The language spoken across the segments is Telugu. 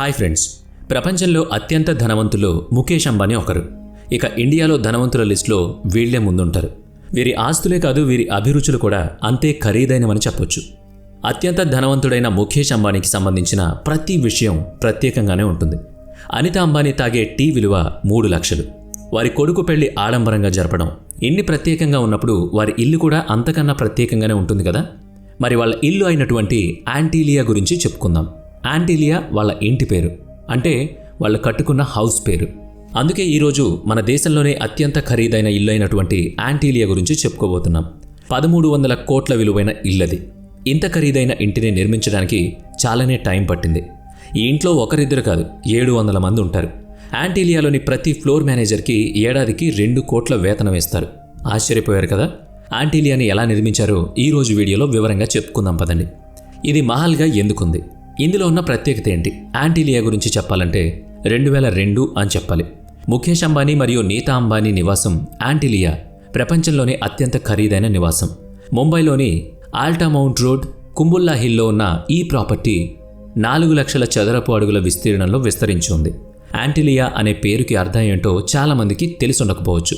హాయ్ ఫ్రెండ్స్, ప్రపంచంలో అత్యంత ధనవంతులు ముఖేష్ అంబానీ ఒకరు. ఇక ఇండియాలో ధనవంతుల లిస్టులో వీళ్లే ముందుంటారు. వీరి ఆస్తులే కాదు, వీరి అభిరుచులు కూడా అంతే ఖరీదైనవని చెప్పొచ్చు. అత్యంత ధనవంతుడైన ముఖేష్ అంబానీకి సంబంధించిన ప్రతి విషయం ప్రత్యేకంగానే ఉంటుంది. అనిత అంబానీ తాగే టీ విలువ 3 లక్షలు. వారి కొడుకు పెళ్లి ఆడంబరంగా జరపడం ఇన్ని ప్రత్యేకంగా ఉన్నప్పుడు వారి ఇల్లు కూడా అంతకన్నా ప్రత్యేకంగానే ఉంటుంది కదా. మరి వాళ్ళ ఇల్లు అయినటువంటి యాంటీలియా గురించి చెప్పుకుందాం. యాంటీలియా వాళ్ళ ఇంటి పేరు, అంటే వాళ్ళు కట్టుకున్న హౌస్ పేరు. అందుకే ఈరోజు మన దేశంలోనే అత్యంత ఖరీదైన ఇల్లు అయినటువంటి యాంటీలియా గురించి చెప్పుకోబోతున్నాం. 1300 కోట్ల విలువైన ఇల్లది. ఇంత ఖరీదైన ఇంటిని నిర్మించడానికి చాలానే టైం పట్టింది. ఈ ఇంట్లో ఒకరిద్దరు కాదు, 700 మంది ఉంటారు. యాంటీలియాలోని ప్రతి ఫ్లోర్ మేనేజర్కి ఏడాదికి 2 కోట్ల వేతనం వేస్తారు. ఆశ్చర్యపోయారు కదా. యాంటీలియాని ఎలా నిర్మించారో ఈరోజు వీడియోలో వివరంగా చెప్పుకుందాం పదండి. ఇది మహల్గా ఎందుకుంది, ఇందులో ఉన్న ప్రత్యేకత ఏంటి? యాంటీలియా గురించి చెప్పాలంటే 2002 అని చెప్పాలి. ముఖేష్ అంబానీ మరియు నీతా అంబానీ నివాసం యాంటీలియా ప్రపంచంలోనే అత్యంత ఖరీదైన నివాసం. ముంబైలోని ఆల్టామౌంట్ రోడ్, కుంబుల్లా హిల్లో ఉన్న ఈ ప్రాపర్టీ 4 లక్షల చదరపు అడుగుల విస్తీర్ణంలో విస్తరించి ఉంది. యాంటీలియా అనే పేరుకి అర్థం ఏంటో చాలామందికి తెలిసి ఉండకపోవచ్చు.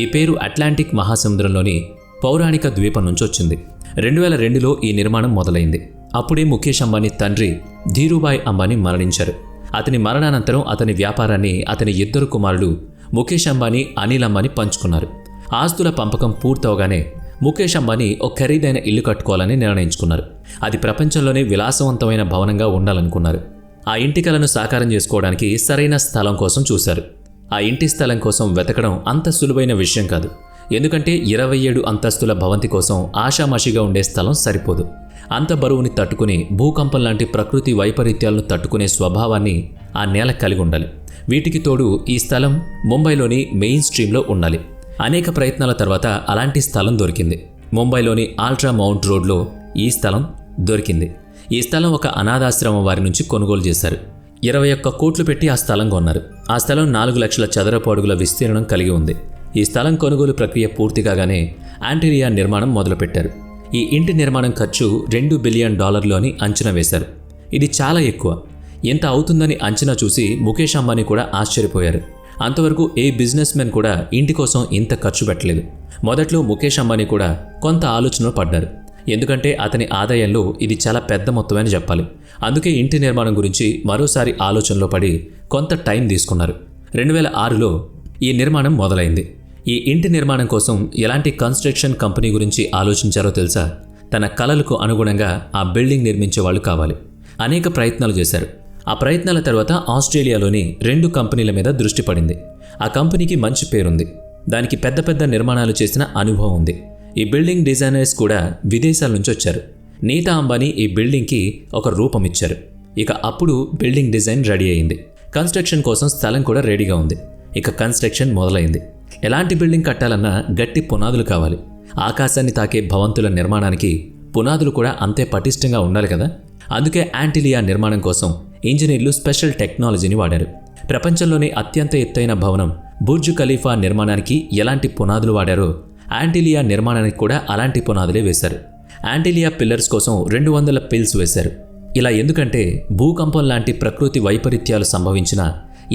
ఈ పేరు అట్లాంటిక్ మహాసముద్రంలోని పౌరాణిక ద్వీపం నుంచి వచ్చింది. 2002లో ఈ నిర్మాణం మొదలైంది. అప్పుడే ముఖేష్ అంబానీ తండ్రి ధీరుభాయ్ అంబానీ మరణించారు. అతని మరణానంతరం అతని వ్యాపారాన్ని అతని 2 కుమారులు ముఖేష్ అంబానీ, అనిల్ అంబానీ పంచుకున్నారు. ఆస్తుల పంపకం పూర్తవగానే ముఖేష్ అంబానీ ఒక ఖరీదైన ఇల్లు కట్టుకోవాలని నిర్ణయించుకున్నారు. అది ప్రపంచంలోనే విలాసవంతమైన భవనంగా ఉండాలనుకున్నారు. ఆ ఇంటి కలను సాకారం చేసుకోవడానికి సరైన స్థలం కోసం చూశారు. ఆ ఇంటి స్థలం కోసం వెతకడం అంత సులువైన విషయం కాదు. ఎందుకంటే 27 అంతస్తుల భవంతి కోసం ఆషామాషిగా ఉండే స్థలం సరిపోదు. అంత బరువుని తట్టుకుని, భూకంపం లాంటి ప్రకృతి వైపరీత్యాలను తట్టుకునే స్వభావాన్ని ఆ నేల కలిగి ఉండాలి. వీటికి తోడు ఈ స్థలం ముంబైలోని మెయిన్ స్ట్రీమ్లో ఉండాలి. అనేక ప్రయత్నాల తర్వాత అలాంటి స్థలం దొరికింది. ముంబైలోని ఆల్ట్రా మౌంట్ రోడ్లో ఈ స్థలం దొరికింది. ఈ స్థలం ఒక అనాథాశ్రమం వారి నుంచి కొనుగోలు చేశారు. 21 కోట్లు పెట్టి ఆ స్థలం కొన్నారు. ఆ స్థలం 4 లక్షల చదరపు అడుగుల విస్తీర్ణం కలిగి ఉంది. ఈ స్థలం కొనుగోలు ప్రక్రియ పూర్తి కాగానే యాంటీలియా నిర్మాణం మొదలుపెట్టారు. ఈ ఇంటి నిర్మాణం ఖర్చు $2 బిలియన్ అని అంచనా వేశారు. ఇది చాలా ఎక్కువ. ఎంత అవుతుందని అంచనా చూసి ముఖేష్ అంబానీ కూడా ఆశ్చర్యపోయారు. అంతవరకు ఏ బిజినెస్ మెన్ కూడా ఇంటి కోసం ఇంత ఖర్చు పెట్టలేదు. మొదట్లో ముఖేష్ అంబానీ కూడా కొంత ఆలోచనలో పడ్డారు. ఎందుకంటే అతని ఆదాయంలో ఇది చాలా పెద్ద మొత్తమని చెప్పాలి. అందుకే ఇంటి నిర్మాణం గురించి మరోసారి ఆలోచనలో పడి కొంత టైం తీసుకున్నారు. 2006లో ఈ నిర్మాణం మొదలైంది. ఈ ఇంటి నిర్మాణం కోసం ఎలాంటి కన్స్ట్రక్షన్ కంపెనీ గురించి ఆలోచించారో తెలుసా? తన కలలకు అనుగుణంగా ఆ బిల్డింగ్ నిర్మించే వాళ్ళు కావాలి. అనేక ప్రయత్నాలు చేశారు. ఆ ప్రయత్నాల తర్వాత ఆస్ట్రేలియాలోని 2 కంపెనీల మీద దృష్టి పడింది. ఆ కంపెనీకి మంచి పేరుంది. దానికి పెద్ద పెద్ద నిర్మాణాలు చేసిన అనుభవం ఉంది. ఈ బిల్డింగ్ డిజైనర్స్ కూడా విదేశాల నుంచి వచ్చారు. నీతా అంబానీ ఈ బిల్డింగ్కి ఒక రూపం ఇచ్చారు. ఇక అప్పుడు బిల్డింగ్ డిజైన్ రెడీ అయింది. కన్స్ట్రక్షన్ కోసం స్థలం కూడా రెడీగా ఉంది. ఇక కన్స్ట్రక్షన్ మొదలైంది. ఎలాంటి బిల్డింగ్ కట్టాలన్నా గట్టి పునాదులు కావాలి. ఆకాశాన్ని తాకే భవంతుల నిర్మాణానికి పునాదులు కూడా అంతే పటిష్టంగా ఉండాలి కదా. అందుకే యాంటీలియా నిర్మాణం కోసం ఇంజనీర్లు స్పెషల్ టెక్నాలజీని వాడారు. ప్రపంచంలోనే అత్యంత ఎత్తైన భవనం బుర్జ్ ఖలీఫా నిర్మాణానికి ఎలాంటి పునాదులు వాడారో యాంటీలియా నిర్మాణానికి కూడా అలాంటి పునాదులే వేశారు. యాంటీలియా పిల్లర్స్ కోసం 200 పిల్స్ వేశారు. ఇలా ఎందుకంటే భూకంపం లాంటి ప్రకృతి వైపరీత్యాలు సంభవించినా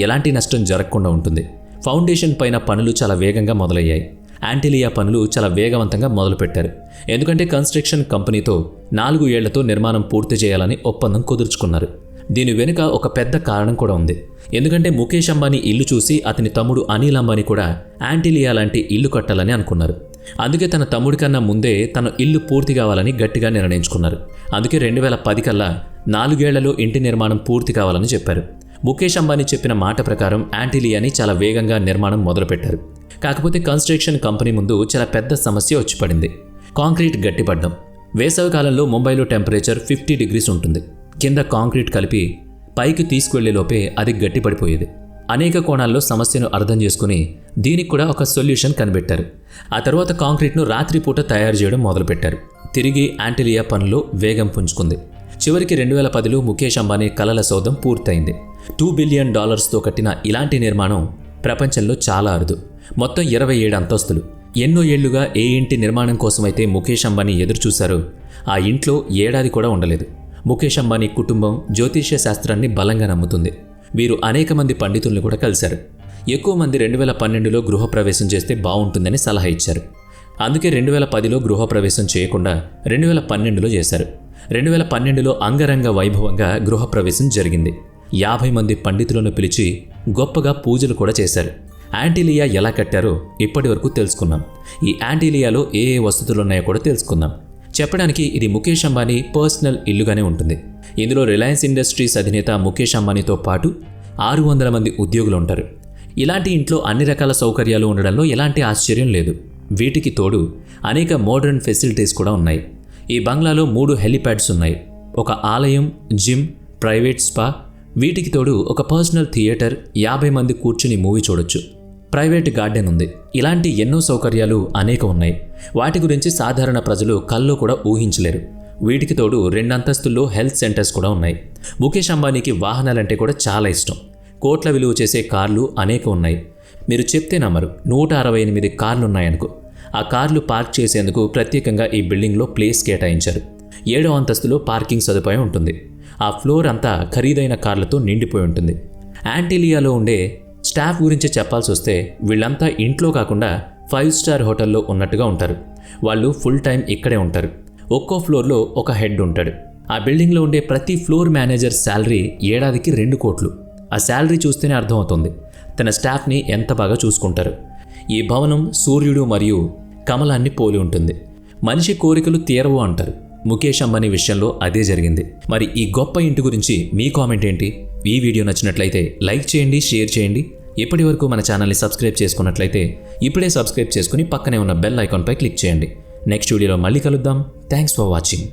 ఎలాంటి నష్టం జరగకుండా ఉంటుంది. ఫౌండేషన్ పైన పనులు చాలా వేగంగా మొదలయ్యాయి. యాంటీలియా పనులు చాలా వేగవంతంగా మొదలుపెట్టారు. ఎందుకంటే కన్స్ట్రక్షన్ కంపెనీతో 4 ఏళ్లతో నిర్మాణం పూర్తి చేయాలని ఒప్పందం కుదుర్చుకున్నారు. దీని వెనుక ఒక పెద్ద కారణం కూడా ఉంది. ఎందుకంటే ముఖేష్ అంబానీ ఇల్లు చూసి అతని తమ్ముడు అనిల్ అంబానీ కూడా యాంటీలియా లాంటి ఇల్లు కట్టాలని అనుకున్నారు. అందుకే తన తమ్ముడి కన్నా ముందే తన ఇల్లు పూర్తి కావాలని గట్టిగా నిర్ణయించుకున్నారు. అందుకే 2010 కల్లా 4 ఏళ్లలో ఇంటి నిర్మాణం పూర్తి కావాలని చెప్పారు. ముఖేష్ అంబానీ చెప్పిన మాట ప్రకారం యాంటీలియాని చాలా వేగంగా నిర్మాణం మొదలుపెట్టారు. కాకపోతే కన్స్ట్రక్షన్ కంపెనీ ముందు చాలా పెద్ద సమస్య వచ్చి పడింది. కాంక్రీట్ గట్టిపడ్డం. వేసవి కాలంలో ముంబైలో టెంపరేచర్ 50 డిగ్రీస్ ఉంటుంది. కింద కాంక్రీట్ కలిపి పైకి తీసుకువెళ్లే లోపే అది గట్టిపడిపోయేది. అనేక కోణాల్లో సమస్యను అర్థం చేసుకుని దీనికి కూడా ఒక సొల్యూషన్ కనిపెట్టారు. ఆ తర్వాత కాంక్రీట్ను రాత్రిపూట తయారు చేయడం మొదలుపెట్టారు. తిరిగి యాంటీలియా పనుల్లో వేగం పుంజుకుంది. చివరికి 2010లో ముఖేష్ అంబానీ కలల సౌధం పూర్తయింది. $2 బిలియన్ కట్టిన ఇలాంటి నిర్మాణం ప్రపంచంలో చాలా అరుదు. మొత్తం 27 అంతస్తులు. ఎన్నో ఏళ్లుగా ఏ ఇంటి నిర్మాణం కోసమైతే ముఖేష్ అంబానీ ఎదురు చూశారో ఆ ఇంట్లో ఏడాది కూడా ఉండలేదు. ముఖేష్ అంబానీ కుటుంబం జ్యోతిష్య శాస్త్రాన్ని బలంగా నమ్ముతుంది. వీరు అనేక మంది పండితుల్ని కూడా కలిశారు. ఎక్కువ మంది 2012లో గృహప్రవేశం చేస్తే బాగుంటుందని సలహా ఇచ్చారు. అందుకే 2010లో గృహప్రవేశం చేయకుండా 2012లో చేశారు. 2012లో అంగరంగ వైభవంగా గృహప్రవేశం జరిగింది. 50 మంది పండితులను పిలిచి గొప్పగా పూజలు కూడా చేశారు. యాంటీలియా ఎలా కట్టారో ఇప్పటి వరకు తెలుసుకున్నాం. ఈ యాంటీలియాలో ఏ వసతులున్నాయో కూడా తెలుసుకుందాం. చెప్పడానికి ఇది ముఖేష్ అంబానీ పర్సనల్ ఇల్లుగానే ఉంటుంది. ఇందులో రిలయన్స్ ఇండస్ట్రీస్ అధినేత ముఖేష్ అంబానీతో పాటు 600 మంది ఉద్యోగులు ఉంటారు. ఇలాంటి ఇంట్లో అన్ని రకాల సౌకర్యాలు ఉండడంలో ఎలాంటి ఆశ్చర్యం లేదు. వీటికి తోడు అనేక మోడర్న్ ఫెసిలిటీస్ కూడా ఉన్నాయి. ఈ బంగ్లాలో 3 హెలిప్యాడ్స్ ఉన్నాయి. ఒక ఆలయం, జిమ్, ప్రైవేట్ స్పా, వీటికి తోడు ఒక పర్సనల్ థియేటర్, 50 మంది కూర్చుని మూవీ చూడొచ్చు. ప్రైవేట్ గార్డెన్ ఉంది. ఇలాంటి ఎన్నో సౌకర్యాలు అనేక ఉన్నాయి. వాటి గురించి సాధారణ ప్రజలు కల్లో కూడా ఊహించలేరు. వీటికి తోడు 2 అంతస్తుల్లో హెల్త్ సెంటర్స్ కూడా ఉన్నాయి. ముఖేష్ అంబానీకి వాహనాలంటే కూడా చాలా ఇష్టం. కోట్ల విలువ చేసే కార్లు అనేక ఉన్నాయి. మీరు చెప్తే నమ్మరు, 168 కార్లున్నాయనుకో. ఆ కార్లు పార్క్ చేసేందుకు ప్రత్యేకంగా ఈ బిల్డింగ్లో ప్లేస్ కేటాయించారు. 7వ అంతస్తులో పార్కింగ్ సదుపాయం ఉంటుంది. ఆ ఫ్లోర్ అంతా ఖరీదైన కార్లతో నిండిపోయి ఉంటుంది. యాంటీలియాలో ఉండే స్టాఫ్ గురించి చెప్పాల్సి వస్తే వీళ్ళంతా ఇంట్లో కాకుండా 5 స్టార్ హోటల్లో ఉన్నట్టుగా ఉంటారు. వాళ్ళు ఫుల్ టైం ఇక్కడే ఉంటారు. ఒక్కో ఫ్లోర్లో ఒక హెడ్ ఉంటాడు. ఆ బిల్డింగ్లో ఉండే ప్రతి ఫ్లోర్ మేనేజర్ శాలరీ ఏడాదికి 2 కోట్లు. ఆ శాలరీ చూస్తేనే అర్థమవుతుంది తన స్టాఫ్ని ఎంత బాగా చూసుకుంటారు. ఈ భవనం సూర్యుడు మరియు కమలాన్ని పోలి ఉంటుంది. మనిషి కోరికలు తీరవు అంటారు. ముఖేష్ అంబానీ విషయంలో అదే జరిగింది. మరి ఈ గొప్ప ఇంటి గురించి మీ కామెంట్ ఏంటి? ఈ వీడియో నచ్చినట్లయితే లైక్ చేయండి, షేర్ చేయండి. ఇప్పటి వరకు మన ఛానల్ని సబ్స్క్రైబ్ చేసుకున్నట్లయితే ఇప్పుడే సబ్స్క్రైబ్ చేసుకుని పక్కనే ఉన్న బెల్ ఐకాన్పై క్లిక్ చేయండి. నెక్స్ట్ వీడియోలో మళ్ళీ కలుద్దాం. Thanks for watching.